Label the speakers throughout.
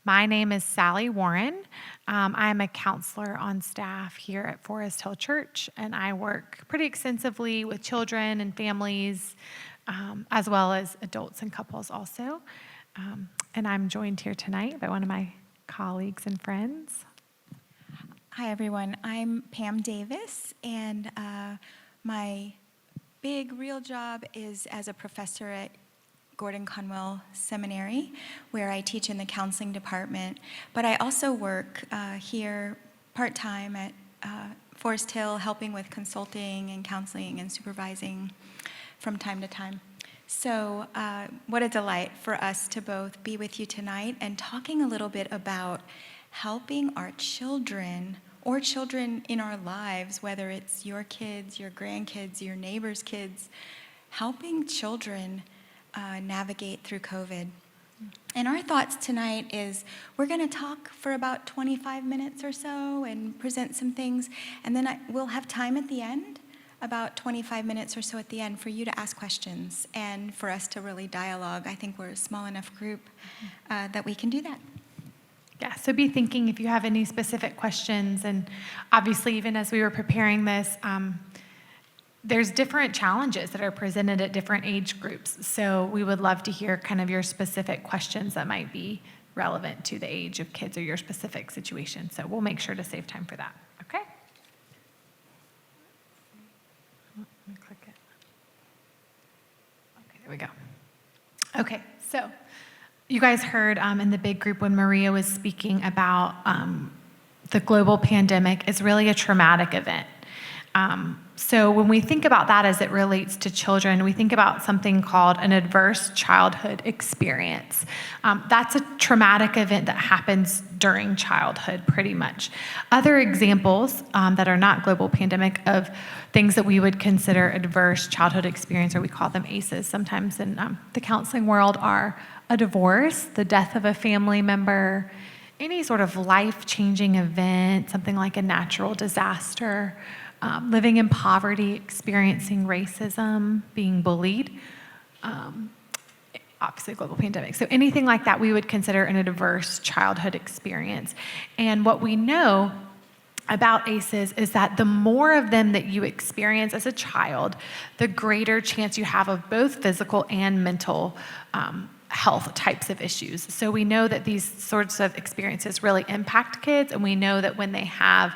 Speaker 1: My name is Sally Warren. I'm a counselor on staff here at Forest Hill Church, and I work pretty extensively with children and families, as well as adults and couples also. And I'm joined here tonight by one of my colleagues and friends.
Speaker 2: Hi, everyone. I'm Pam Davis, and my big real job is as a professor at Gordon Conwell Seminary, where I teach in the counseling department. But I also work here part-time at Forest Hill, helping with consulting and counseling and supervising from time to time. So what a delight for us to both be with you tonight and talking a little bit about helping our children or children in our lives, whether it's your kids, your grandkids, your neighbors' kids, helping children navigate through COVID. And our thoughts tonight is we're going to talk for about 25 minutes or so and present some things, and then we'll have time at the end, about 25 minutes or so at the end, for you to ask questions and for us to really dialogue. I think we're a small enough group that we can do that.
Speaker 1: Yeah, so be thinking if you have any specific questions, and obviously even as we were preparing this, there's different challenges that are presented at different age groups. So we would love to hear kind of your specific questions that might be relevant to the age of kids or your specific situation. So we'll make sure to save time for that, okay? Let me click it. Okay, there we go. Okay, so you guys heard in the big group when Maria was speaking about the global pandemic is really a traumatic event. So when we think about that as it relates to children, we think about something called an adverse childhood experience. That's a traumatic event that happens during childhood, pretty much. Other examples that are not global pandemic of things that we would consider adverse childhood experience, or we call them ACEs sometimes in the counseling world, are a divorce, the death of a family member, any sort of life-changing event, something like a natural disaster, living in poverty, experiencing racism, being bullied, obviously a global pandemic. So anything like that we would consider an adverse childhood experience. And what we know about ACEs is that the more of them that you experience as a child, the greater chance you have of both physical and mental health types of issues. So we know that these sorts of experiences really impact kids, and we know that when they have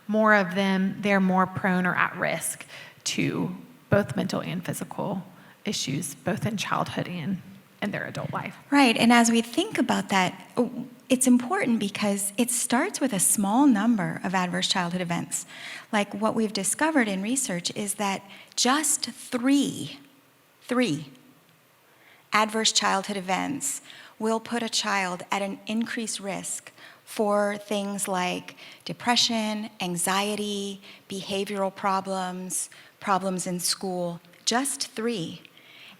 Speaker 1: more of them, they're more prone or at risk to both mental and physical issues, both in childhood and in their adult life.
Speaker 2: Right, and as we think about that, it's important because it starts with a small number of adverse childhood events. Like what we've discovered in research is that just three adverse childhood events will put a child at an increased risk for things like depression, anxiety, behavioral problems, problems in school. Just 3.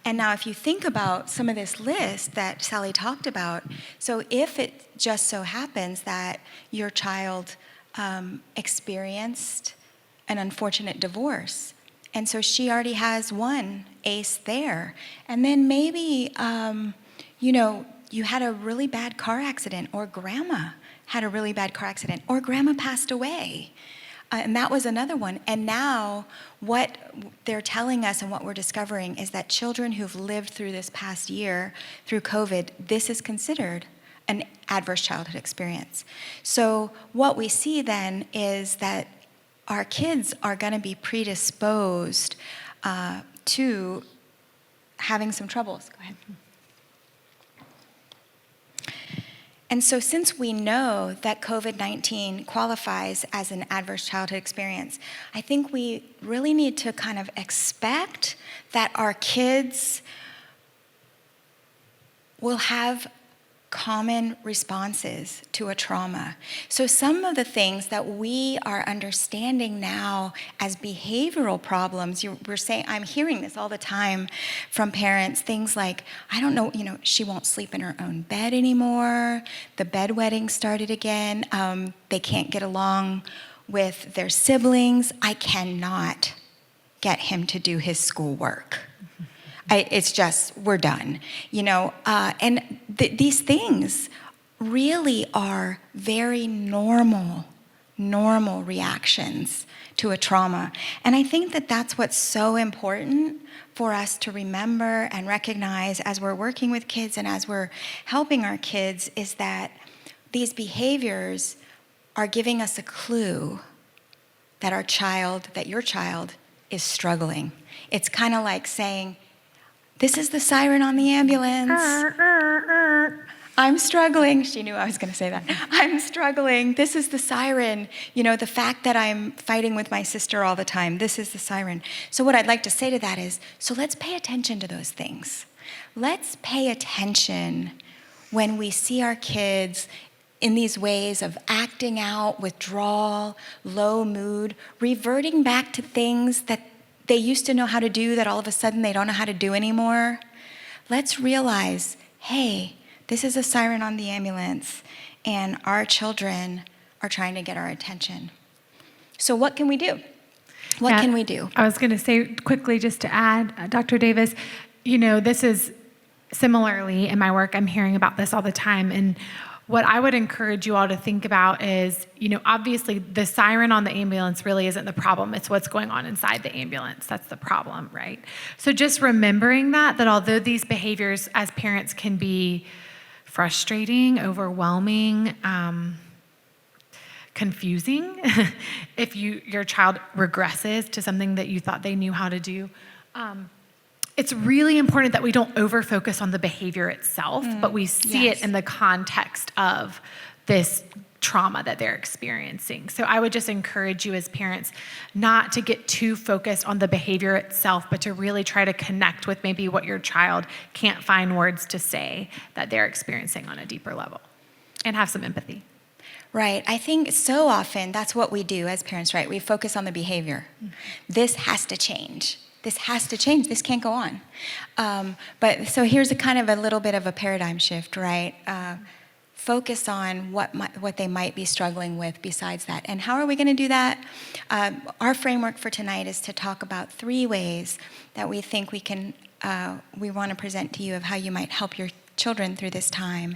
Speaker 2: And now if you think about some of this list that Sally talked about, so if it just so happens that your child experienced an unfortunate divorce, and so she already has one ACE there. And then maybe, you had a really bad car accident, or grandma had a really bad car accident, or grandma passed away. And that was another one. And now what they're telling us and what we're discovering is that children who've lived through this past year, through COVID, this is considered an adverse childhood experience. So what we see then is that our kids are going to be predisposed to having some troubles. Go ahead. And so since we know that COVID-19 qualifies as an adverse childhood experience, I think we really need to kind of expect that our kids will have common responses to a trauma. So some of the things that we are understanding now as behavioral problems, we're saying, I'm hearing this all the time from parents, things like, I don't know, she won't sleep in her own bed anymore, the bedwetting started again, they can't get along with their siblings, I cannot get him to do his schoolwork. It's just, we're done, and these things really are very normal reactions to a trauma. And I think that that's what's so important for us to remember and recognize as we're working with kids and as we're helping our kids, is that these behaviors are giving us a clue that your child is struggling. It's kind of like saying, this is the siren on the ambulance. I'm struggling. She knew I was going to say that. I'm struggling. This is the siren. The fact that I'm fighting with my sister all the time, this is the siren. So what I'd like to say to that is, so let's pay attention to those things. Let's pay attention when we see our kids in these ways of acting out, withdrawal, low mood, reverting back to things that they used to know how to do that all of a sudden they don't know how to do anymore. Let's realize, hey, this is a siren on the ambulance, and our children are trying to get our attention. So what can we do? What can we do?
Speaker 1: I was going to say quickly, just to add, Dr. Davis, this is similarly in my work, I'm hearing about this all the time. And what I would encourage you all to think about is, obviously the siren on the ambulance really isn't the problem. It's what's going on inside the ambulance. That's the problem, right? So just remembering that although these behaviors as parents can be frustrating, overwhelming, confusing, if your child regresses to something that you thought they knew how to do, it's really important that we don't over-focus on the behavior itself, but we see it in the context of this trauma that they're experiencing. So I would just encourage you as parents not to get too focused on the behavior itself, but to really try to connect with maybe what your child can't find words to say that they're experiencing on a deeper level, and have some empathy.
Speaker 2: Right. I think so often that's what we do as parents, right? We focus on the behavior. This has to change. This has to change. This can't go on. But so here's a kind of a little bit of a paradigm shift, right? Focus on what they might be struggling with besides that. And how are we going to do that? Our framework for tonight is to talk about 3 ways that we think we want to present to you of how you might help your children through this time.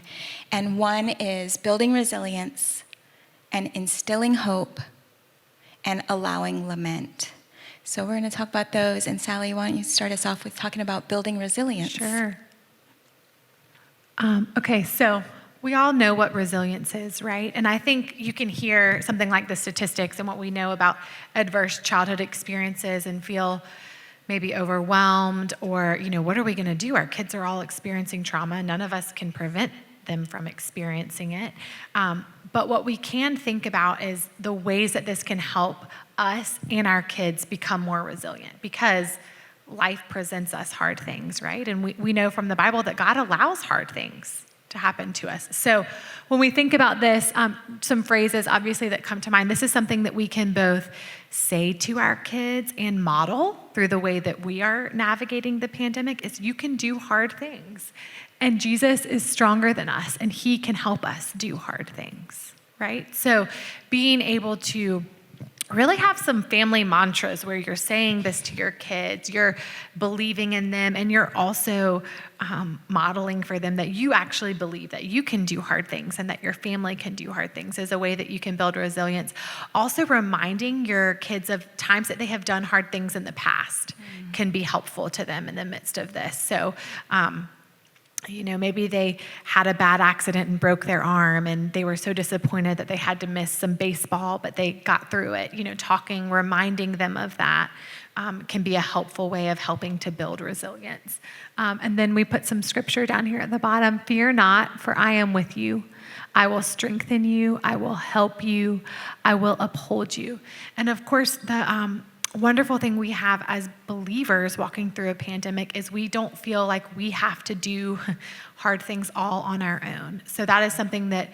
Speaker 2: And one is building resilience and instilling hope and allowing lament. So we're going to talk about those. And Sally, why don't you start us off with talking about building resilience?
Speaker 1: Sure. Okay, so we all know what resilience is, right? And I think you can hear something like the statistics and what we know about adverse childhood experiences and feel maybe overwhelmed or, what are we going to do? Our kids are all experiencing trauma. None of us can prevent them from experiencing it. But what we can think about is the ways that this can help us and our kids become more resilient, because life presents us hard things, right? And we know from the Bible that God allows hard things to happen to us. So when we think about this, some phrases obviously that come to mind, this is something that we can both say to our kids and model through the way that we are navigating the pandemic, is you can do hard things. And Jesus is stronger than us, and he can help us do hard things, right? So being able to really have some family mantras where you're saying this to your kids, you're believing in them, and you're also modeling for them that you actually believe that you can do hard things and that your family can do hard things, is a way that you can build resilience. Also reminding your kids of times that they have done hard things in the past can be helpful to them in the midst of this. So, maybe they had a bad accident and broke their arm, and they were so disappointed that they had to miss some baseball, but they got through it. Talking, reminding them of that can be a helpful way of helping to build resilience. And then we put some scripture down here at the bottom. Fear not, for I am with you. I will strengthen you. I will help you. I will uphold you. And of course, the wonderful thing we have as believers walking through a pandemic is we don't feel like we have to do hard things all on our own. So that is something that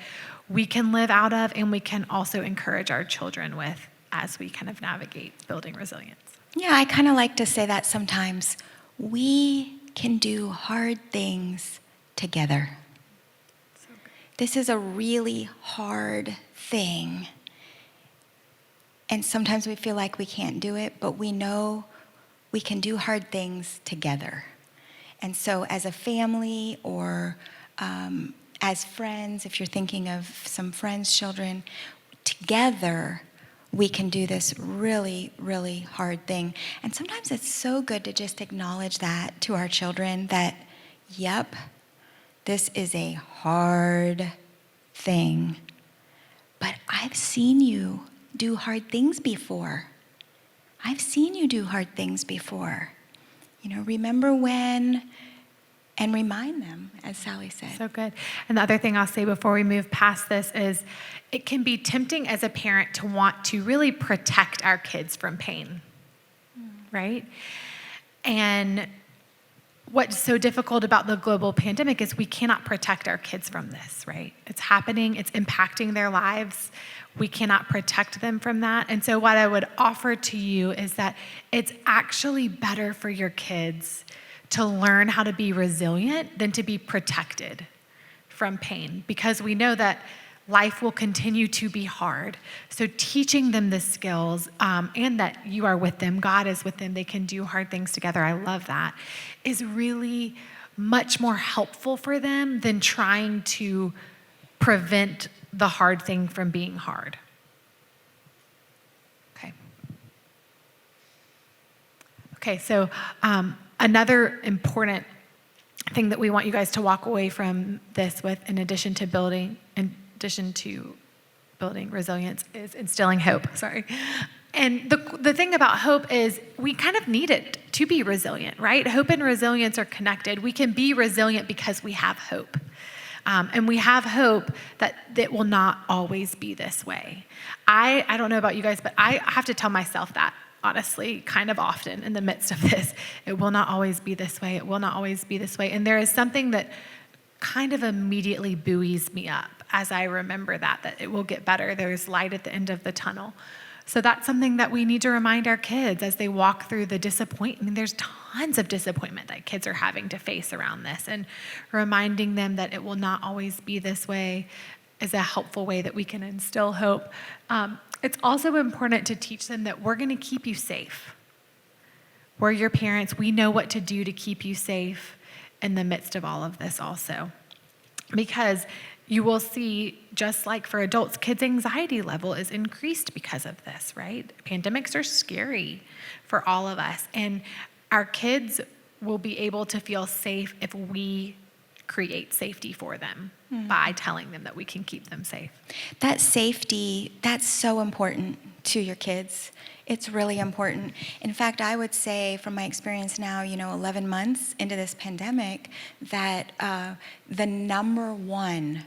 Speaker 1: we can live out of, and we can also encourage our children with as we kind of navigate building resilience.
Speaker 2: Yeah, I kind of like to say that sometimes. We can do hard things together. This is a really hard thing. And sometimes we feel like we can't do it, but we know we can do hard things together. And so as a family or as friends, if you're thinking of some friends' children, together we can do this really, really hard thing. And sometimes it's so good to just acknowledge that to our children that, yep, this is a hard thing. But I've seen you do hard things before. I've seen you do hard things before. Remember when, and remind them, as Sally said.
Speaker 1: So good. And the other thing I'll say before we move past this is it can be tempting as a parent to want to really protect our kids from pain, right? And what's so difficult about the global pandemic is we cannot protect our kids from this, right? It's happening, it's impacting their lives. We cannot protect them from that. And so what I would offer to you is that it's actually better for your kids to learn how to be resilient than to be protected from pain, because we know that life will continue to be hard. So teaching them the skills and that you are with them, God is with them, they can do hard things together, I love that, is really much more helpful for them than trying to prevent the hard thing from being hard. Okay, so another important thing that we want you guys to walk away from this with, in addition to building resilience, is instilling hope. And the thing about hope is we kind of need it to be resilient, right? Hope and resilience are connected. We can be resilient because we have hope. And we have hope that it will not always be this way. I don't know about you guys, but I have to tell myself that, honestly, kind of often in the midst of this. It will not always be this way. It will not always be this way. And there is something that kind of immediately buoys me up as I remember that it will get better. There's light at the end of the tunnel. So that's something that we need to remind our kids as they walk through the disappointment. I mean, there's tons of disappointment that kids are having to face around this, and reminding them that it will not always be this way is a helpful way that we can instill hope. It's also important to teach them that we're going to keep you safe. We're your parents. We know what to do to keep you safe in the midst of all of this also. Because you will see, just like for adults, kids' anxiety level is increased because of this, right? Pandemics are scary for all of us. And our kids will be able to feel safe if we create safety for them by telling them that we can keep them safe.
Speaker 2: That safety, that's so important to your kids. It's really important. In fact, I would say from my experience now, 11 months into this pandemic, that the number one,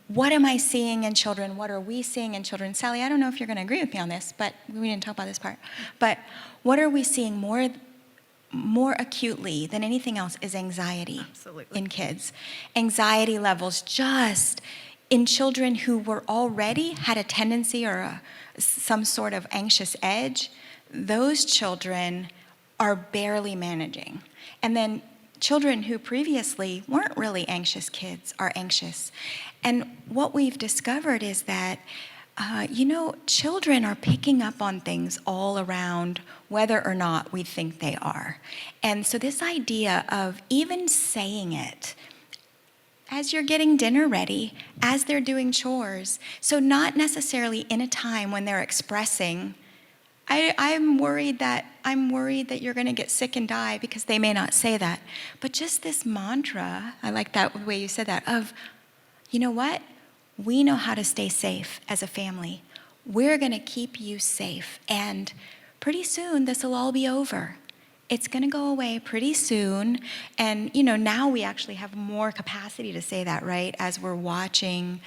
Speaker 2: what am I seeing in children? What are we seeing in children? Sally, I don't know if you're going to agree with me on this, but we didn't talk about this part. But what are we seeing more acutely than anything else is anxiety.
Speaker 1: Absolutely.
Speaker 2: In kids. Anxiety levels just in children who were already had a tendency or some sort of anxious edge. Those children are barely managing. And then children who previously weren't really anxious kids are anxious. And what we've discovered is that children are picking up on things all around, whether or not we think they are. And so this idea of even saying it as you're getting dinner ready, as they're doing chores, so not necessarily in a time when they're expressing, I'm worried that you're going to get sick and die, because they may not say that. But just this mantra, I like that way you said that, of, you know what? We know how to stay safe as a family. We're going to keep you safe. And pretty soon, this will all be over. It's going to go away pretty soon. And, now we actually have more capacity to say that, right? As we're watching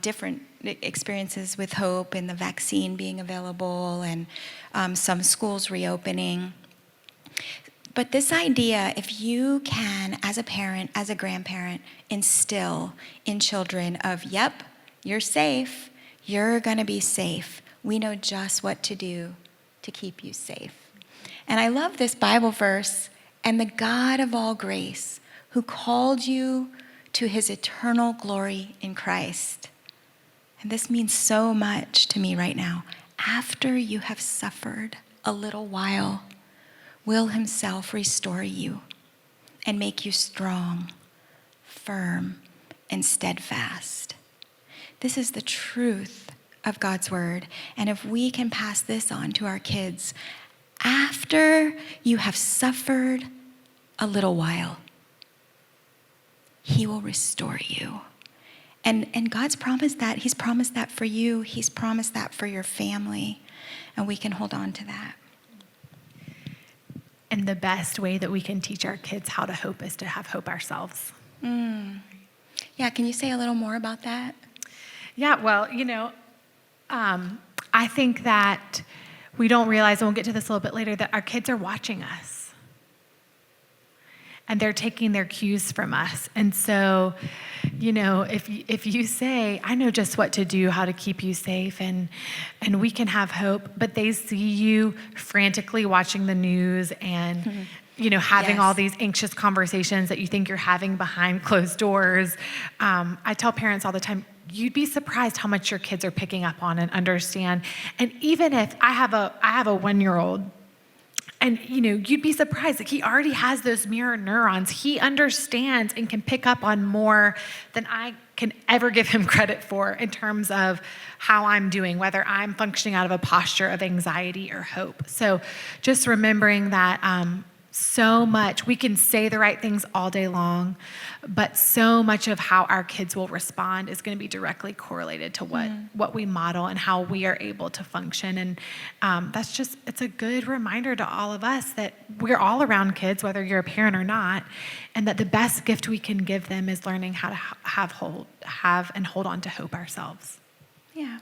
Speaker 2: different experiences with hope and the vaccine being available and some schools reopening. But this idea, if you can, as a parent, as a grandparent, instill in children of, yep, you're safe, you're going to be safe. We know just what to do to keep you safe. And I love this Bible verse, and the God of all grace, who called you to his eternal glory in Christ. And this means so much to me right now. After you have suffered a little while, will himself restore you and make you strong, firm, and steadfast. This is the truth of God's word. And if we can pass this on to our kids, after you have suffered a little while, he will restore you. And God's promised that. He's promised that for you. He's promised that for your family. And we can hold on to that.
Speaker 1: And the best way that we can teach our kids how to hope is to have hope ourselves.
Speaker 2: Yeah, can you say a little more about that?
Speaker 1: Yeah, well, I think that we don't realize, and we'll get to this a little bit later, that our kids are watching us. And they're taking their cues from us. And so, if you say, I know just what to do, how to keep you safe, and we can have hope, but they see you frantically watching the news and, having all these anxious conversations that you think you're having behind closed doors. I tell parents all the time, you'd be surprised how much your kids are picking up on and understand. And even if I have a 1-year-old, and, you'd be surprised that he already has those mirror neurons. He understands and can pick up on more than I can ever give him credit for in terms of how I'm doing, whether I'm functioning out of a posture of anxiety or hope. So just remembering that so much, we can say the right things all day long, but so much of how our kids will respond is going to be directly correlated to what we model and how we are able to function. And it's a good reminder to all of us that we're all around kids, whether you're a parent or not, and that the best gift we can give them is learning how to have and hold on to hope ourselves.
Speaker 2: Yeah.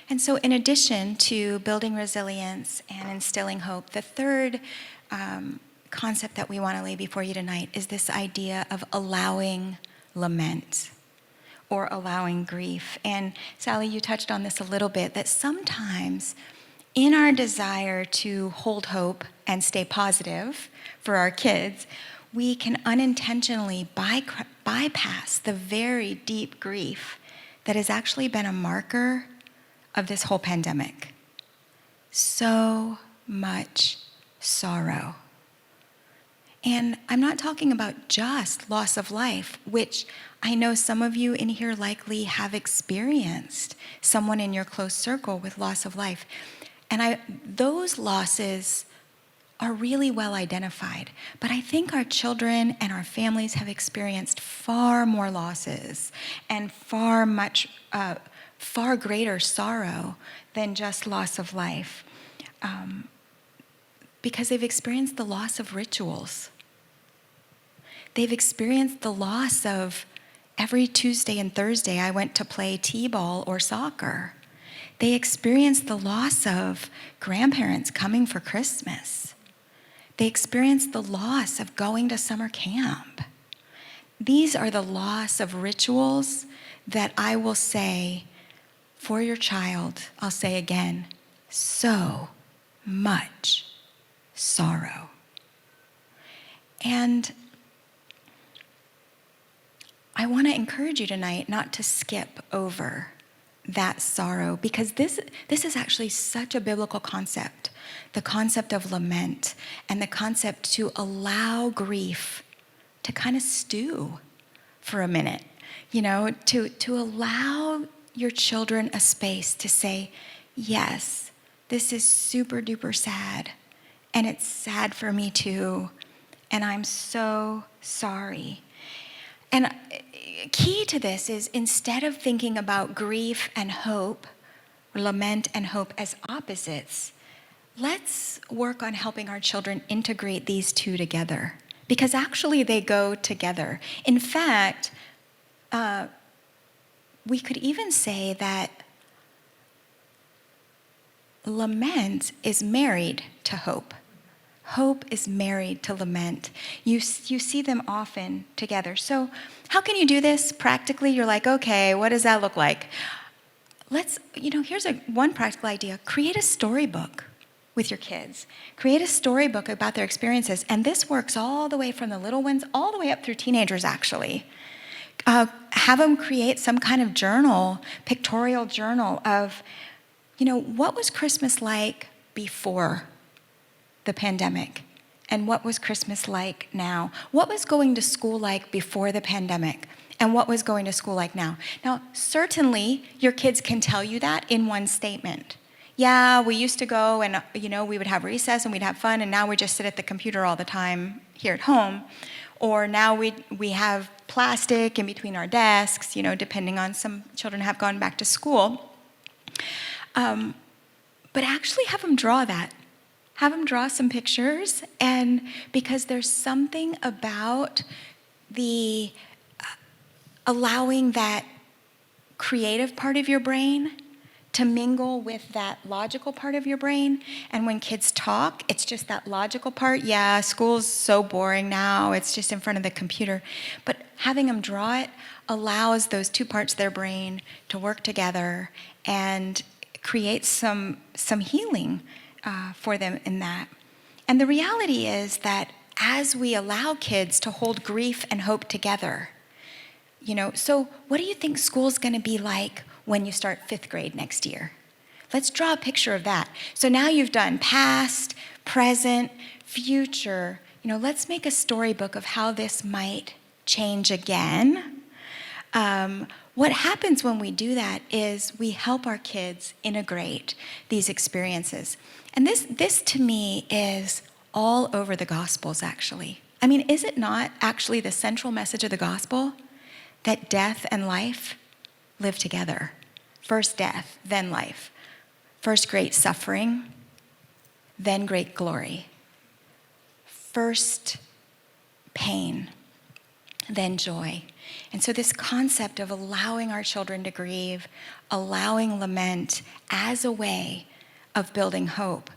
Speaker 2: And so in addition to building resilience and instilling hope, the third concept that we want to lay before you tonight is this idea of allowing lament or allowing grief. And Sally, you touched on this a little bit, that sometimes in our desire to hold hope and stay positive for our kids, we can unintentionally bypass the very deep grief that has actually been a marker of this whole pandemic. So much sorrow. And I'm not talking about just loss of life, which I know some of you in here likely have experienced someone in your close circle with loss of life. And those losses are really well identified. But I think our children and our families have experienced far more losses and far greater sorrow than just loss of life. Because they've experienced the loss of rituals. They've experienced the loss of every Tuesday and Thursday I went to play t-ball or soccer. They experienced the loss of grandparents coming for Christmas. They experienced the loss of going to summer camp. These are the loss of rituals that I will say for your child, I'll say again, so much sorrow. And I want to encourage you tonight not to skip over that sorrow, because this is actually such a biblical concept, the concept of lament and the concept to allow grief to kind of stew for a minute, to allow your children a space to say, yes, this is super duper sad, and it's sad for me too, and I'm so sorry. And key to this is, instead of thinking about grief and hope, or lament and hope as opposites, let's work on helping our children integrate these two together, because actually they go together. In fact, we could even say that lament is married to hope. Hope is married to lament. You see them often together. So how can you do this practically? You're like, okay, what does that look like? Here's one practical idea. Create a storybook with your kids. Create a storybook about their experiences. And this works all the way from the little ones all the way up through teenagers, actually. Have them create some kind of journal, pictorial journal of, what was Christmas like before the pandemic, and what was Christmas like now? What was going to school like before the pandemic? and what was going to school like now. Now, certainly, your kids can tell you that in one statement. Yeah, we used to go and, we would have recess and we'd have fun, and now we just sit at the computer all the time here at home. Or now we have plastic in between our desks, depending on, some children have gone back to school. But actually have them draw that. Have them draw some pictures, and because there's something about the allowing that creative part of your brain to mingle with that logical part of your brain. And when kids talk, it's just that logical part. Yeah, school's so boring now. It's just in front of the computer. But having them draw it allows those two parts of their brain to work together and create some healing for them in that. And the reality is that as we allow kids to hold grief and hope together, so what do you think school's going to be like when you start 5th grade next year? Let's draw a picture of that. So now you've done past, present, future. Let's make a storybook of how this might change again. What happens when we do that is we help our kids integrate these experiences. And this to me is all over the Gospels, actually. I mean, is it not actually the central message of the Gospel that death and life live together? First death, then life. First great suffering, then great glory. First pain, then joy. And so this concept of allowing our children to grieve, allowing lament as a way of building hope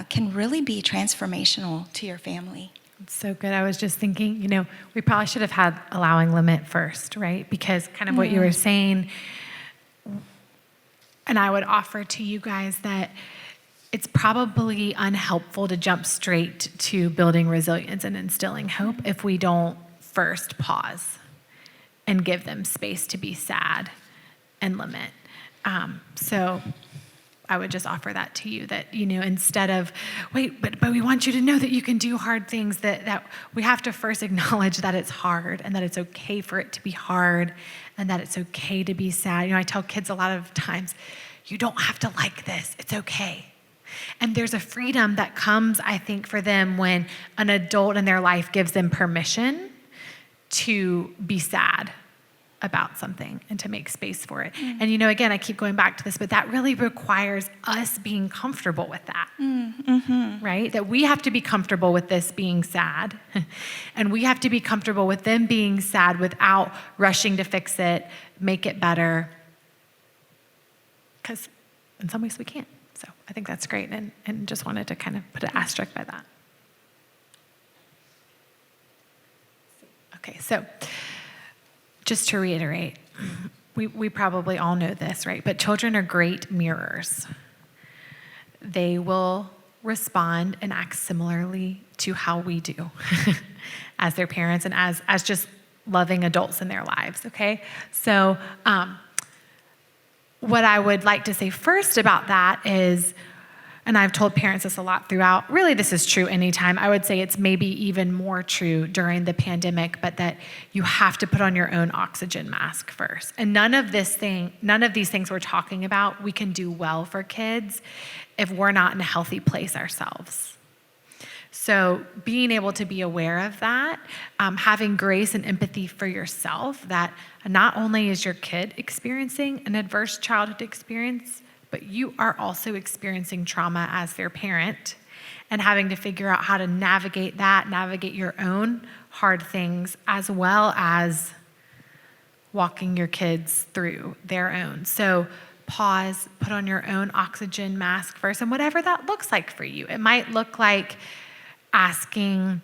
Speaker 2: can really be transformational to your family.
Speaker 1: It's so good. I was just thinking, we probably should have had allowing lament first, right? Because kind of what you were saying, and I would offer to you guys that it's probably unhelpful to jump straight to building resilience and instilling hope if we don't first pause and give them space to be sad and lament. So I would just offer that to you, that, instead of, wait, but we want you to know that you can do hard things, that we have to first acknowledge that it's hard and that it's okay for it to be hard and that it's okay to be sad. I tell kids a lot of times, you don't have to like this. It's okay. And there's a freedom that comes, I think, for them when an adult in their life gives them permission to be sad about something and to make space for it. And again, I keep going back to this, but that really requires us being comfortable with that, right? That we have to be comfortable with this being sad, and we have to be comfortable with them being sad without rushing to fix it, make it better, because in some ways we can't. So I think that's great, and just wanted to kind of put an asterisk by that. Okay, so just to reiterate, we probably all know this, right? But children are great mirrors. They will respond and act similarly to how we do as their parents and as just loving adults in their lives, okay? So what I would like to say first about that is, and I've told parents this a lot throughout, really this is true anytime. I would say it's maybe even more true during the pandemic, but that you have to put on your own oxygen mask first. And none of these things we're talking about, we can do well for kids if we're not in a healthy place ourselves. So being able to be aware of that, having grace and empathy for yourself, that not only is your kid experiencing an adverse childhood experience, but you are also experiencing trauma as their parent, and having to figure out how to navigate that, navigate your own hard things, as well as walking your kids through their own. So pause, put on your own oxygen mask first, and whatever that looks like for you. It might look like asking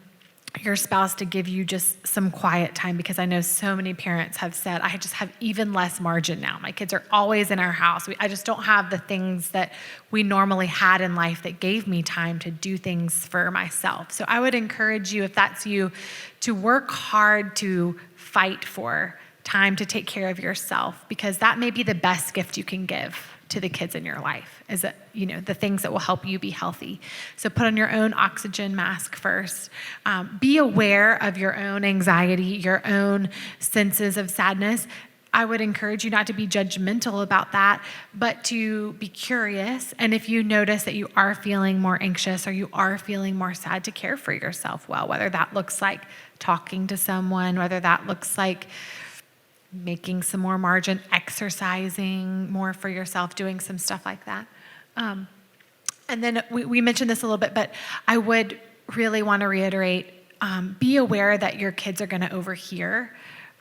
Speaker 1: your spouse to give you just some quiet time, because I know so many parents have said, I just have even less margin now. My kids are always in our house. I just don't have the things that we normally had in life that gave me time to do things for myself. So I would encourage you, if that's you, to work hard to fight for time to take care of yourself, because that may be the best gift you can give to the kids in your life, is that, the things that will help you be healthy. So put on your own oxygen mask first. Be aware of your own anxiety, your own senses of sadness. I would encourage you not to be judgmental about that, but to be curious. And if you notice that you are feeling more anxious or you are feeling more sad, to care for yourself well, whether that looks like talking to someone, whether that looks like making some more margin, exercising more for yourself, doing some stuff like that. And then we mentioned this a little bit, but I would really want to reiterate, be aware that your kids are going to overhear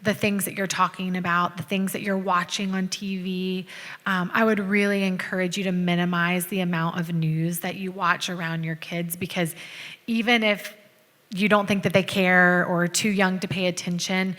Speaker 1: the things that you're talking about, the things that you're watching on TV. I would really encourage you to minimize the amount of news that you watch around your kids, because even if you don't think that they care or are too young to pay attention,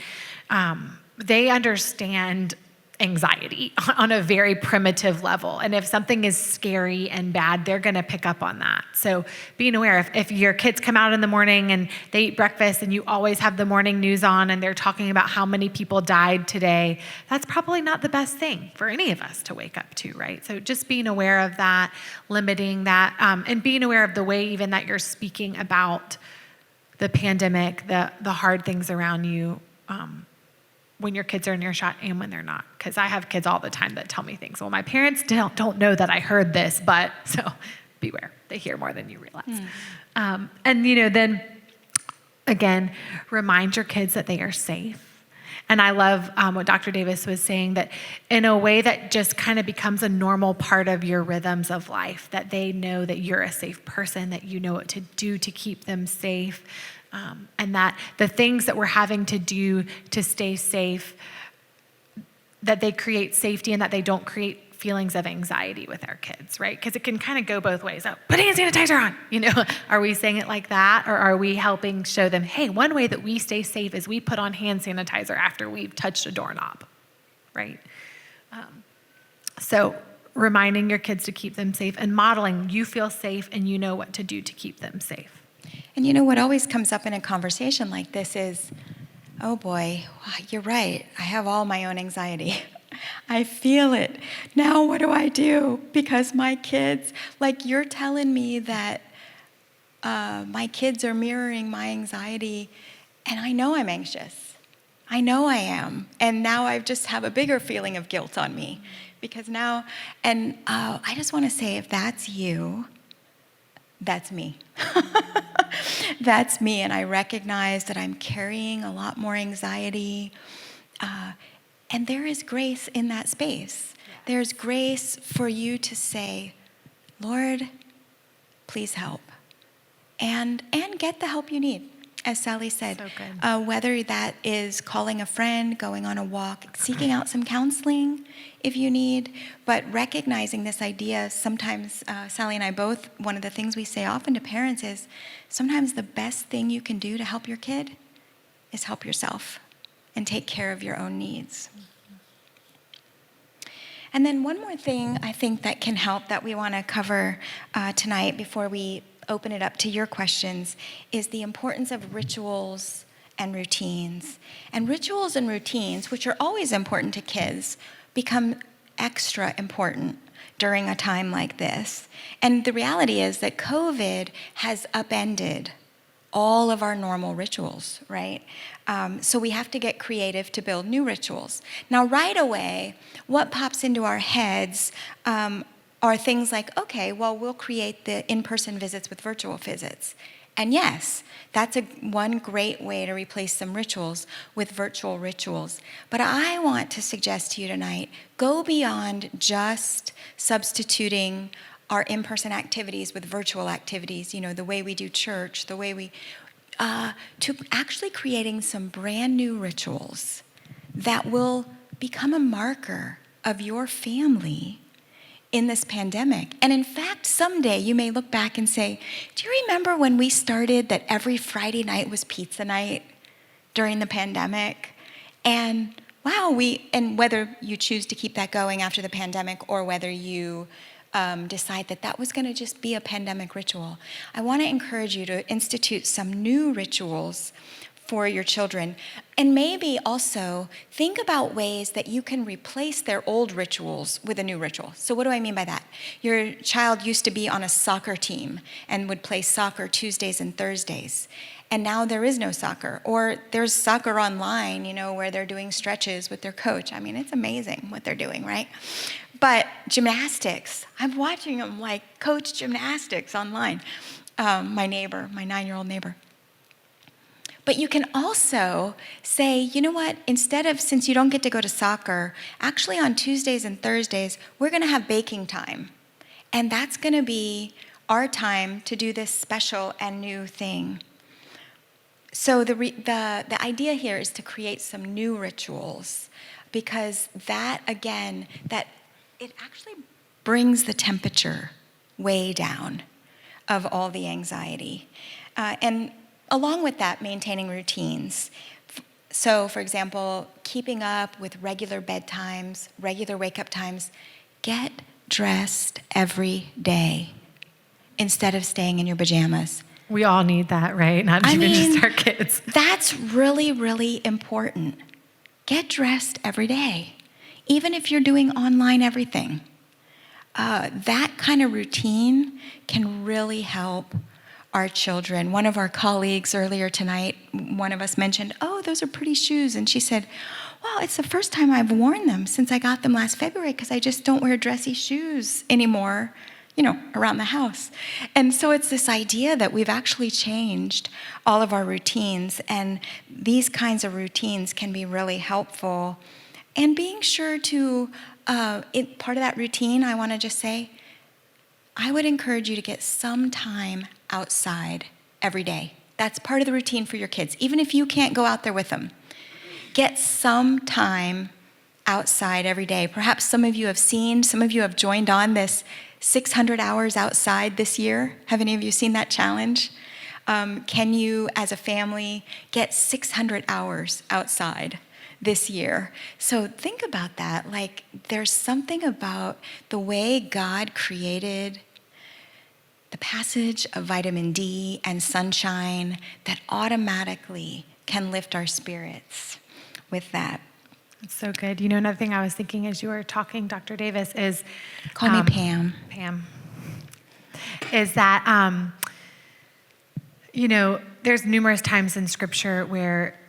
Speaker 1: they understand anxiety on a very primitive level. And if something is scary and bad, they're going to pick up on that. So being aware, if your kids come out in the morning and they eat breakfast and you always have the morning news on and they're talking about how many people died today, that's probably not the best thing for any of us to wake up to, right? So just being aware of that, limiting that, and being aware of the way even that you're speaking about the pandemic, the hard things around you, when your kids are in earshot and when they're not. Because I have kids all the time that tell me things. Well, my parents don't know that I heard this, but so beware. They hear more than you realize. And then again, remind your kids that they are safe. And I love what Dr. Davis was saying, that in a way that just kind of becomes a normal part of your rhythms of life, that they know that you're a safe person, that you know what to do to keep them safe. And that the things that we're having to do to stay safe, that they create safety and that they don't create feelings of anxiety with our kids, right? Because it can kind of go both ways. Oh, put hand sanitizer on, Are we saying it like that? Or are we helping show them, hey, one way that we stay safe is we put on hand sanitizer after we've touched a doorknob, right? So reminding your kids to keep them safe and modeling, you feel safe and you know what to do to keep them safe.
Speaker 2: And what always comes up in a conversation like this is, oh boy, you're right. I have all my own anxiety. I feel it. Now what do I do? Because my kids, you're telling me that my kids are mirroring my anxiety, and I know I'm anxious. I know I am. And now I just have a bigger feeling of guilt on me. Because now, and I just want to say, if that's you, that's me. That's me, and I recognize that I'm carrying a lot more anxiety, and there is grace in that space. There's grace for you to say, Lord, please help, and get the help you need. As Sally said,
Speaker 1: So good.
Speaker 2: Whether that is calling a friend, going on a walk, seeking out some counseling if you need, but recognizing this idea. Sometimes Sally and I both, one of the things we say often to parents is, sometimes the best thing you can do to help your kid is help yourself and take care of your own needs. And then one more thing I think that can help that we want to cover tonight before we open it up to your questions is the importance of rituals and routines. And rituals and routines, which are always important to kids, become extra important during a time like this. And the reality is that COVID has upended all of our normal rituals, right? So we have to get creative to build new rituals. Now, right away, what pops into our heads are things like, okay, well, we'll create the in-person visits with virtual visits. And yes, that's one great way to replace some rituals with virtual rituals. But I want to suggest to you tonight, go beyond just substituting our in-person activities with virtual activities, the way we do church, the way we, to actually creating some brand new rituals that will become a marker of your family in this pandemic. And in fact, someday you may look back and say, do you remember when we started that every Friday night was pizza night during the pandemic? And wow, and whether you choose to keep that going after the pandemic or whether you decide that was going to just be a pandemic ritual, I want to encourage you to institute some new rituals for your children. And maybe also think about ways that you can replace their old rituals with a new ritual. So what do I mean by that? Your child used to be on a soccer team and would play soccer Tuesdays and Thursdays. And now there is no soccer. Or there's soccer online, where they're doing stretches with their coach. I mean, it's amazing what they're doing, right? But gymnastics, I'm watching them coach gymnastics online. My 9-year-old neighbor. But you can also say, you know what, since you don't get to go to soccer, actually on Tuesdays and Thursdays, we're going to have baking time. And that's going to be our time to do this special and new thing. So the idea here is to create some new rituals, because that it actually brings the temperature way down of all the anxiety. And along with that, maintaining routines. So, for example, keeping up with regular bedtimes, regular wake-up times. Get dressed every day instead of staying in your pajamas.
Speaker 1: We all need that, right? Not even just our kids.
Speaker 2: That's really, really important. Get dressed every day, even if you're doing online everything. That kind of routine can really help our children. One of our colleagues earlier tonight, one of us mentioned, oh, those are pretty shoes. And she said, well, it's the first time I've worn them since I got them last February, because I just don't wear dressy shoes anymore, around the house. And so it's this idea that we've actually changed all of our routines, and these kinds of routines can be really helpful. And being sure to, part of that routine, I want to just say, I would encourage you to get some time outside every day. That's part of the routine for your kids, even if you can't go out there with them. Get some time outside every day. Perhaps some of you have joined on this 600 hours outside this year. Have any of you seen that challenge? Can you, as a family, get 600 hours outside this year? So think about that. There's something about the way God created the passage of vitamin D and sunshine that automatically can lift our spirits with that.
Speaker 1: That's so good. Another thing I was thinking as you were talking, Dr. Davis, is...
Speaker 2: Call me Pam.
Speaker 1: Pam. Is that, there's numerous times in Scripture where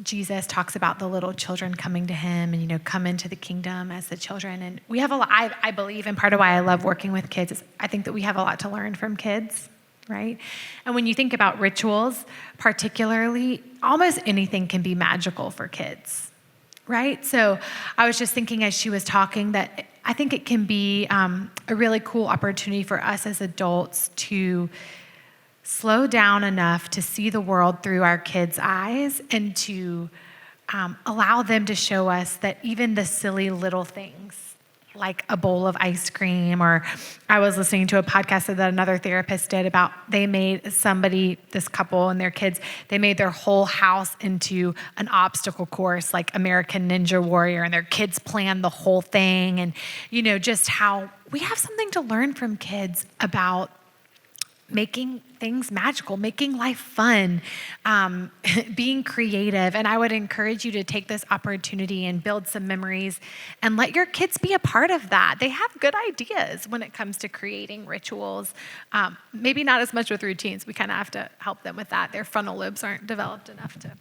Speaker 1: Jesus talks about the little children coming to him and, come into the kingdom as the children. And we have a lot, I believe, and part of why I love working with kids is I think that we have a lot to learn from kids, right? And when you think about rituals, particularly, almost anything can be magical for kids, right? So I was just thinking as she was talking that I think it can be a really cool opportunity for us as adults to slow down enough to see the world through our kids' eyes and to allow them to show us that even the silly little things, like a bowl of ice cream, or I was listening to a podcast that another therapist did about they made this couple and their kids, they made their whole house into an obstacle course like American Ninja Warrior, and their kids planned the whole thing. And, just how we have something to learn from kids about making things magical, making life fun, being creative. And I would encourage you to take this opportunity and build some memories and let your kids be a part of that. They have good ideas when it comes to creating rituals. Maybe not as much with routines. We kind of have to help them with that. Their frontal lobes aren't developed enough to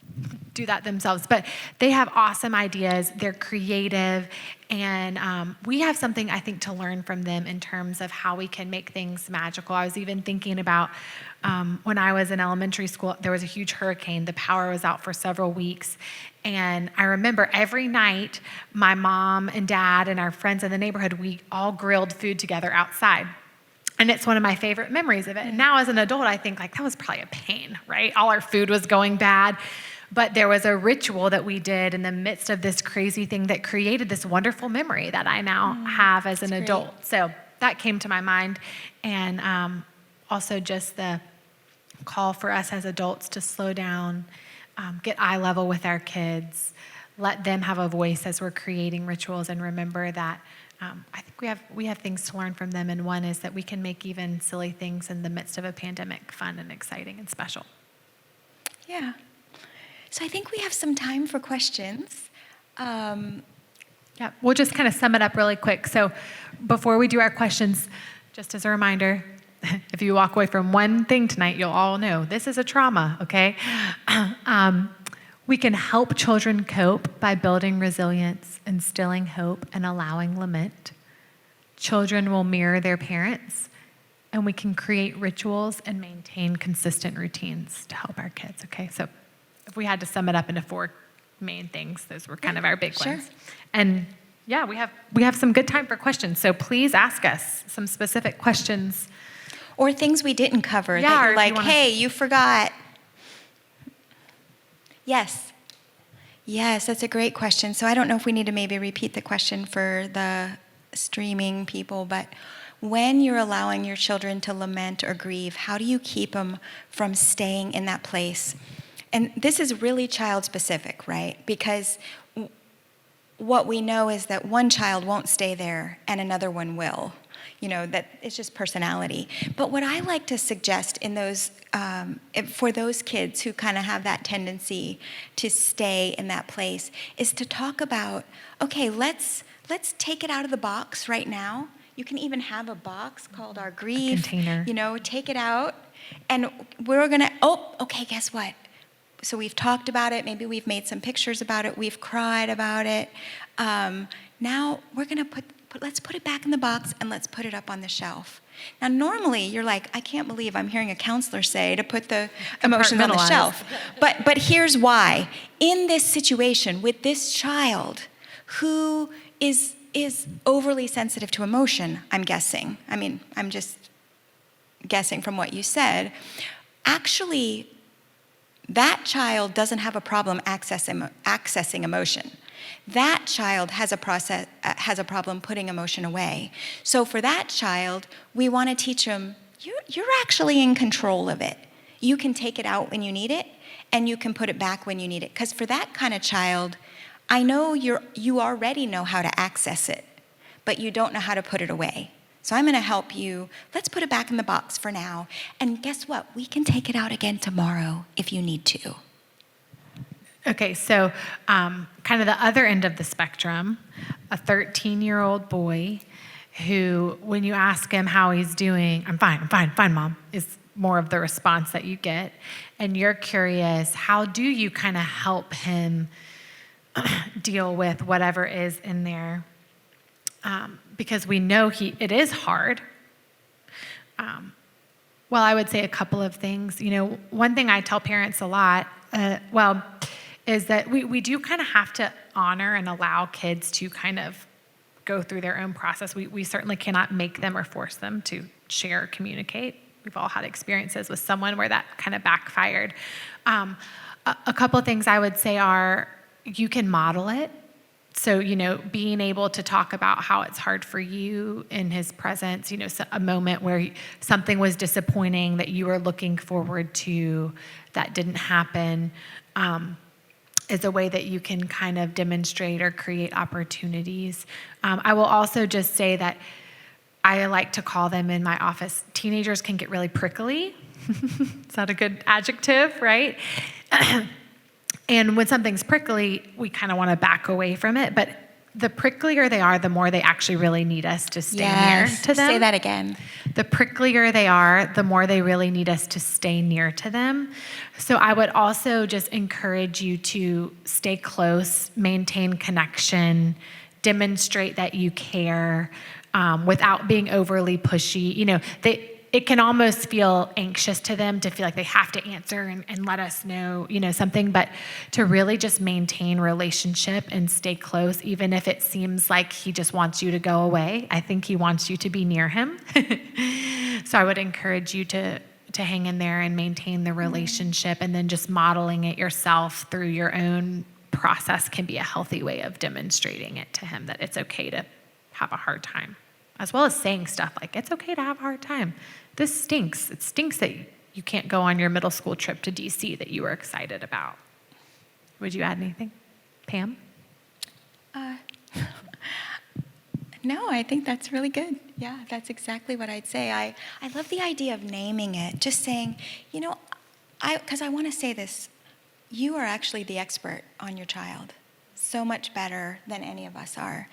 Speaker 1: do that themselves, but they have awesome ideas. They're creative. And we have something, I think, to learn from them in terms of how we can make things magical. I was even thinking about when I was in elementary school, there was a huge hurricane. The power was out for several weeks. And I remember every night, my mom and dad and our friends in the neighborhood, we all grilled food together outside. And it's one of my favorite memories of it. And now as an adult, I think that was probably a pain, right? All our food was going bad. But there was a ritual that we did in the midst of this crazy thing that created this wonderful memory that I now have as an adult. So that came to my mind. And also just the call for us as adults to slow down, get eye level with our kids, let them have a voice as we're creating rituals, and remember that I think we have things to learn from them. And one is that we can make even silly things in the midst of a pandemic fun and exciting and special.
Speaker 2: Yeah. So I think we have some time for questions.
Speaker 1: Yeah, we'll just kind of sum it up really quick. So before we do our questions, just as a reminder, if you walk away from one thing tonight, you'll all know this is a trauma, okay? We can help children cope by building resilience, instilling hope, and allowing lament. Children will mirror their parents, and we can create rituals and maintain consistent routines to help our kids, okay? So if we had to sum it up into 4 main things, those were kind of our big
Speaker 2: Sure.
Speaker 1: ones. And yeah, we have some good time for questions, so please ask us some specific questions.
Speaker 2: Or things we didn't cover
Speaker 1: Yeah,
Speaker 2: that
Speaker 1: or
Speaker 2: you're
Speaker 1: if
Speaker 2: like,
Speaker 1: you wanna-
Speaker 2: hey, you forgot. Yes. Yes, that's a great question. So I don't know if we need to maybe repeat the question for the streaming people, but when you're allowing your children to lament or grieve, how do you keep them from staying in that place? And this is really child specific, right? Because what we know is that one child won't stay there and another one will. That it's just personality. But what I like to suggest in those, for those kids who kind of have that tendency to stay in that place, is to talk about, okay, let's take it out of the box right now. You can even have a box called our grieve.
Speaker 1: Container.
Speaker 2: Take it out, and we're gonna. Okay, guess what? So we've talked about it. Maybe we've made some pictures about it. We've cried about it. Now we're gonna let's put it back in the box and let's put it up on the shelf. Now, normally you're like, I can't believe I'm hearing a counselor say to put the emotions on the shelf. But here's why. In this situation with this child who is overly sensitive to emotion, I'm guessing. I mean, I'm just guessing from what you said. Actually, that child doesn't have a problem accessing emotion. That child has a problem putting emotion away. So for that child, we want to teach them, you're actually in control of it. You can take it out when you need it, and you can put it back when you need it. Because for that kind of child, I know you already know how to access it, but you don't know how to put it away. So I'm going to help you. Let's put it back in the box for now. And guess what? We can take it out again tomorrow if you need to.
Speaker 1: Okay, so kind of the other end of the spectrum, a 13-year-old boy who, when you ask him how he's doing, I'm fine, Mom, is more of the response that you get. And you're curious, how do you kind of help him deal with whatever is in there? Because we know it is hard. Well, I would say a couple of things. One thing I tell parents a lot, is that we do kind of have to honor and allow kids to kind of go through their own process. We certainly cannot make them or force them to share or communicate. We've all had experiences with someone where that kind of backfired. A couple of things I would say are you can model it. So, being able to talk about how it's hard for you in his presence, a moment where something was disappointing that you were looking forward to that didn't happen, is a way that you can kind of demonstrate or create opportunities. I will also just say that I like to call them in my office, teenagers can get really prickly. Is that a good adjective, right? And when something's prickly, we kind of want to back away from it. But the pricklier they are, the more they actually really need us to stay near to them.
Speaker 2: Say that again.
Speaker 1: The pricklier they are, the more they really need us to stay near to them. So I would also just encourage you to stay close, maintain connection, demonstrate that you care without being overly pushy. It can almost feel anxious to them to feel like they have to answer and let us know, something, but to really just maintain relationship and stay close, even if it seems like he just wants you to go away. I think he wants you to be near him. So I would encourage you to hang in there and maintain the relationship, and then just modeling it yourself through your own process can be a healthy way of demonstrating it to him that it's okay to have a hard time, as well as saying stuff like, it's okay to have a hard time. This stinks. It stinks that you can't go on your middle school trip to DC that you were excited about. Would you add anything? Pam?
Speaker 2: No, I think that's really good. Yeah, that's exactly what I'd say. I love the idea of naming it, just saying, because I want to say this. you are actually the expert on your child, so much better than any of us are.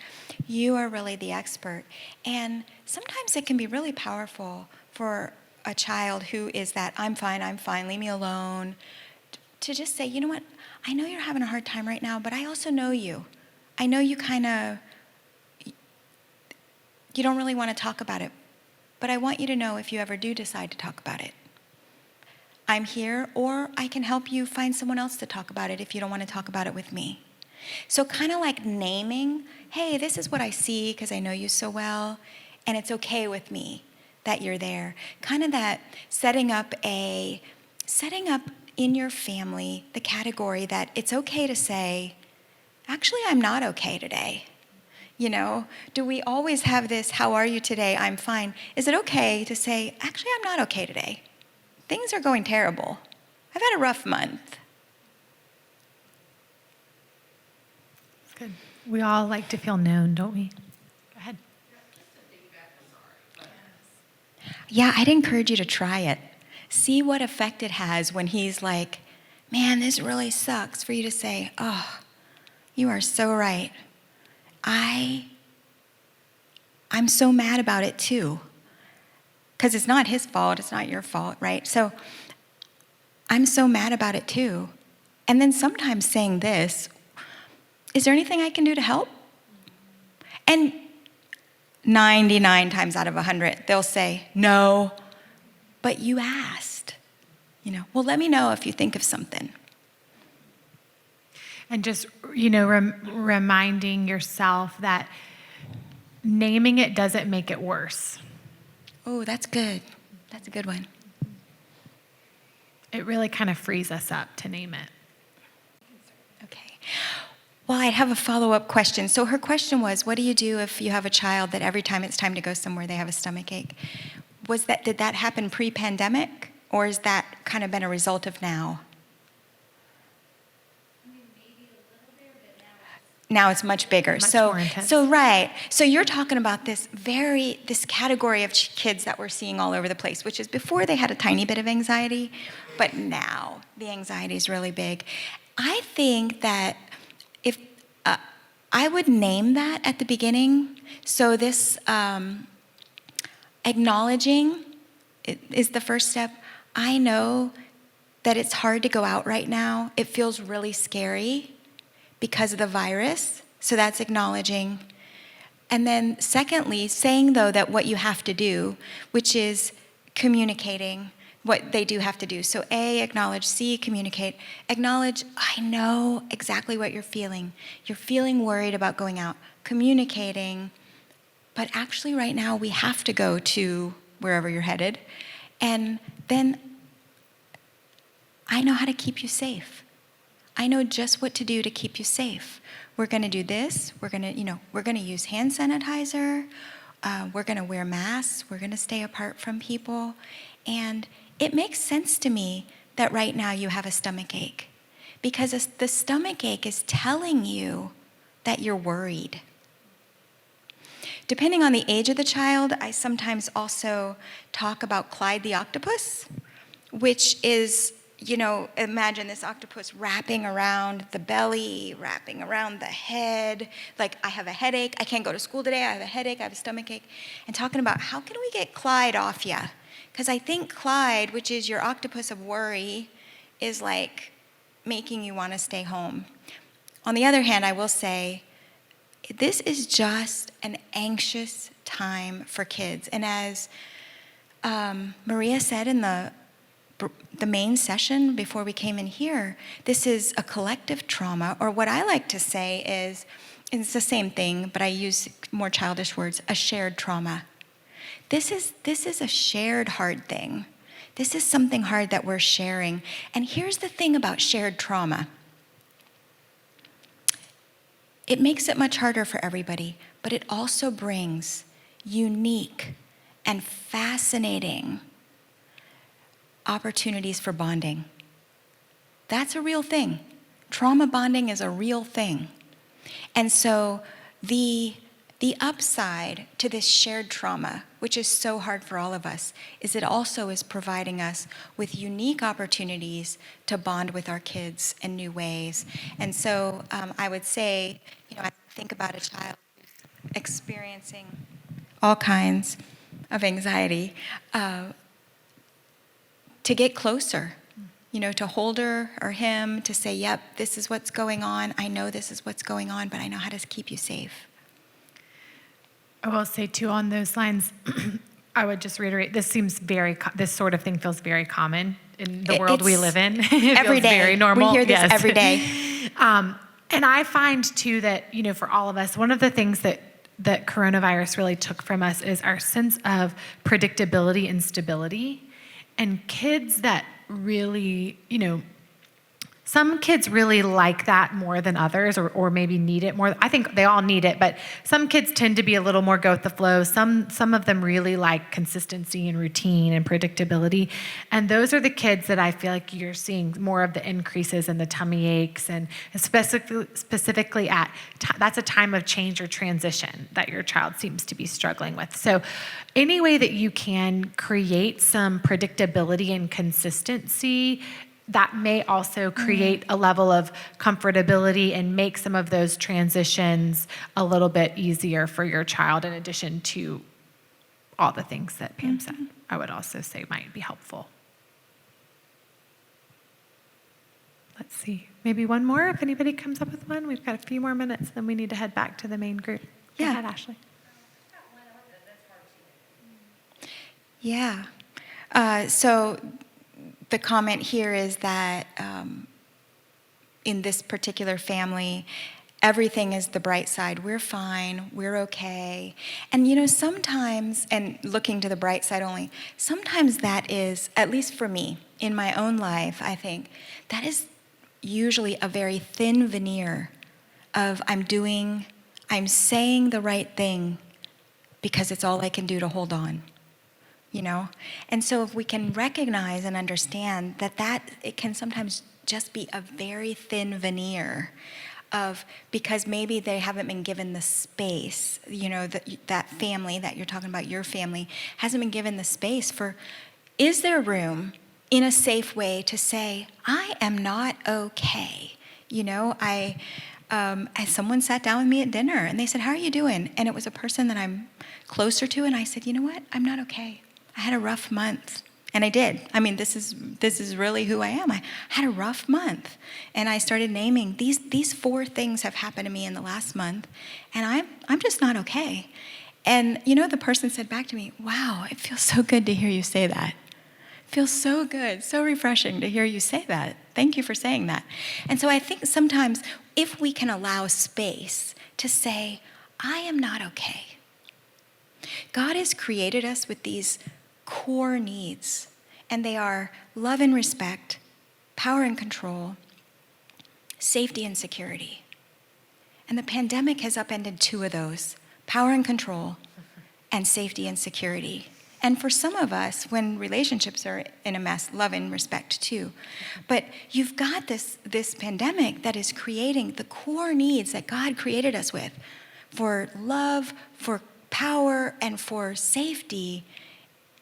Speaker 2: You are really the expert. And sometimes it can be really powerful for a child who is that, I'm fine, leave me alone, to just say, you know what, I know you're having a hard time right now, but I also know you. I know you you don't really want to talk about it, but I want you to know if you ever do decide to talk about it, I'm here, or I can help you find someone else to talk about it if you don't want to talk about it with me. So kind of like naming, hey, this is what I see because I know you so well, and it's okay with me that you're there. Kind of that setting up in your family the category that it's okay to say, actually, I'm not okay today. You know, do we always have this, how are you today? I'm fine. Is it okay to say, actually, I'm not okay today? Things are going terrible. I've had a rough month.
Speaker 1: Good. We all like to feel known, don't we? Go ahead.
Speaker 2: Yeah, I'd encourage you to try it. See what effect it has when he's like, man, this really sucks, for you to say, oh, you are so right. I'm so mad about it too. Because it's not his fault, it's not your fault, right? So I'm so mad about it too. And then sometimes saying this, is there anything I can do to help? And 99 times out of 100, they'll say, no, but you asked. You know, well, let me know if you think of something.
Speaker 1: And just, reminding yourself that naming it doesn't make it worse.
Speaker 2: Oh, that's good. That's a good one.
Speaker 1: It really kind of frees us up to name it.
Speaker 2: Okay. Well, I have a follow-up question. So her question was, what do you do if you have a child that every time it's time to go somewhere, they have a stomach ache? Did that happen pre-pandemic, or has that kind of been a result of now? Now it's much bigger.
Speaker 1: Much more intense.
Speaker 2: Right. So you're talking about this category of kids that we're seeing all over the place, which is before they had a tiny bit of anxiety, but now the anxiety is really big. I think that if I would name that at the beginning. So this acknowledging is the first step. I know that it's hard to go out right now. It feels really scary because of the virus, so that's acknowledging. And then secondly, saying though that what you have to do, which is communicating what they do have to do. So A, acknowledge, C, communicate. Acknowledge, I know exactly what you're feeling. You're feeling worried about going out. Communicating, but actually right now we have to go to wherever you're headed. And then I know how to keep you safe. I know just what to do to keep you safe. We're going to do this. We're going to use hand sanitizer. We're going to wear masks. We're going to stay apart from people. And it makes sense to me that right now you have a stomach ache, because the stomach ache is telling you that you're worried. Depending on the age of the child, I sometimes also talk about Clyde the octopus, which is, imagine this octopus wrapping around the belly, wrapping around the head. Like, I have a headache. I can't go to school today. I have a headache. I have a stomach ache. And talking about how can we get Clyde off you? Because I think Clyde, which is your octopus of worry, is like making you want to stay home. On the other hand, I will say, this is just an anxious time for kids. And as Maria said in the main session before we came in here, this is a collective trauma, or what I like to say is, and it's the same thing, but I use more childish words, a shared trauma. This is a shared hard thing. This is something hard that we're sharing. And here's the thing about shared trauma. It makes it much harder for everybody, but it also brings unique and fascinating opportunities for bonding. That's a real thing. Trauma bonding is a real thing. And so the The upside to this shared trauma, which is so hard for all of us, is it also is providing us with unique opportunities to bond with our kids in new ways. And so I would say, I think about a child who's experiencing all kinds of anxiety, to get closer, to hold her or him, to say, yep, this is what's going on. I know this is what's going on, but I know how to keep you safe.
Speaker 1: I will say too, on those lines, I would just reiterate, this sort of thing feels very common in the world we live in. It
Speaker 2: every
Speaker 1: feels
Speaker 2: day.
Speaker 1: very normal.
Speaker 2: We hear this
Speaker 1: Yes.
Speaker 2: every day.
Speaker 1: And I find too that, for all of us, one of the things that coronavirus really took from us is our sense of predictability and stability. And kids that really, some kids really like that more than others, or maybe need it more. I think they all need it, but some kids tend to be a little more go with the flow. Some of them really like consistency and routine and predictability. And those are the kids that I feel like you're seeing more of the increases in the tummy aches, and specifically that's a time of change or transition that your child seems to be struggling with. So any way that you can create some predictability and consistency, that may also create a level of comfortability and make some of those transitions a little bit easier for your child, in addition to all the things that Pam said. I would also say might be helpful. Let's see, maybe one more if anybody comes up with one. We've got a few more minutes, then we need to head back to the main group.
Speaker 2: Yeah.
Speaker 1: Go ahead, Ashley.
Speaker 2: Yeah. So the comment here is that in this particular family, everything is the bright side. We're fine. We're okay. And sometimes, and looking to the bright side only, sometimes that is, at least for me, in my own life, I think, that is usually a very thin veneer of I'm saying the right thing because it's all I can do to hold on. And so if we can recognize and understand that it can sometimes just be a very thin veneer of, because maybe they haven't been given the space, that family that you're talking about, your family, hasn't been given the space for, is there room in a safe way to say, I am not okay? As someone sat down with me at dinner and they said, how are you doing? And it was a person that I'm closer to, and I said, you know what? I'm not okay. I had a rough month. And I did. I mean, this is really who I am. I had a rough month. And I started naming, these 4 things have happened to me in the last month, and I'm just not okay. And the person said back to me, wow, it feels so good to hear you say that. It feels so good, so refreshing to hear you say that. Thank you for saying that. And so I think sometimes if we can allow space to say, I am not okay. God has created us with these core needs, and they are love and respect, power and control, safety and security. And the pandemic has upended 2 of those, power and control and safety and security. And for some of us, when relationships are in a mess, love and respect too. But you've got this pandemic that is creating the core needs that God created us with, for love, for power, and for safety.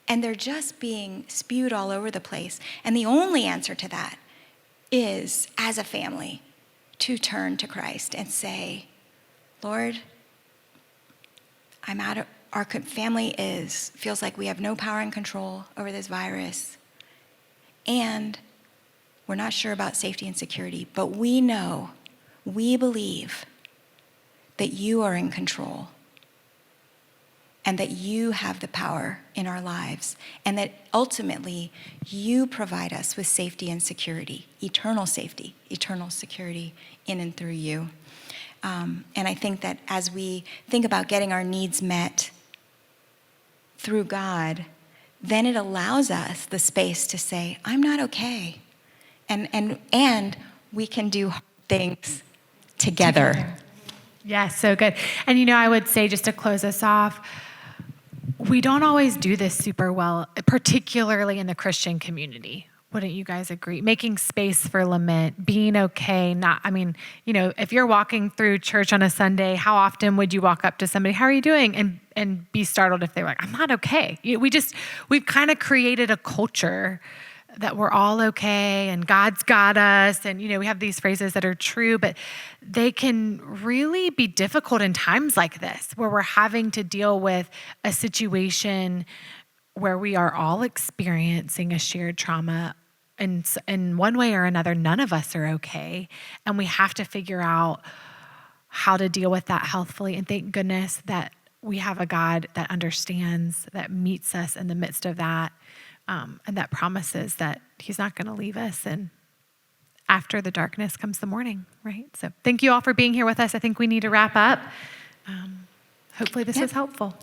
Speaker 2: And they're just being spewed all over the place. And the only answer to that is, as a family, to turn to Christ and say, Lord, our family feels like we have no power and control over this virus. And we're not sure about safety and security, but we believe that you are in control, and that you have the power in our lives, and that ultimately you provide us with safety and security, eternal safety, eternal security in and through you. And I think that as we think about getting our needs met through God, then it allows us the space to say, I'm not okay. And we can do hard things together.
Speaker 1: Yeah, so good. And I would say, just to close us off, we don't always do this super well, particularly in the Christian community. Wouldn't you guys agree? Making space for lament, being okay, if you're walking through church on a Sunday, how often would you walk up to somebody, how are you doing? And be startled if they're like, I'm not okay. We've kind of created a culture that we're all okay and God's got us. And, we have these phrases that are true, but they can really be difficult in times like this, where we're having to deal with a situation where we are all experiencing a shared trauma. And in one way or another, none of us are okay. And we have to figure out how to deal with that healthfully. And thank goodness that we have a God that understands, that meets us in the midst of that, and that promises that he's not going to leave us. And after the darkness comes the morning, right? So thank you all for being here with us. I think we need to wrap up. Hopefully this was helpful.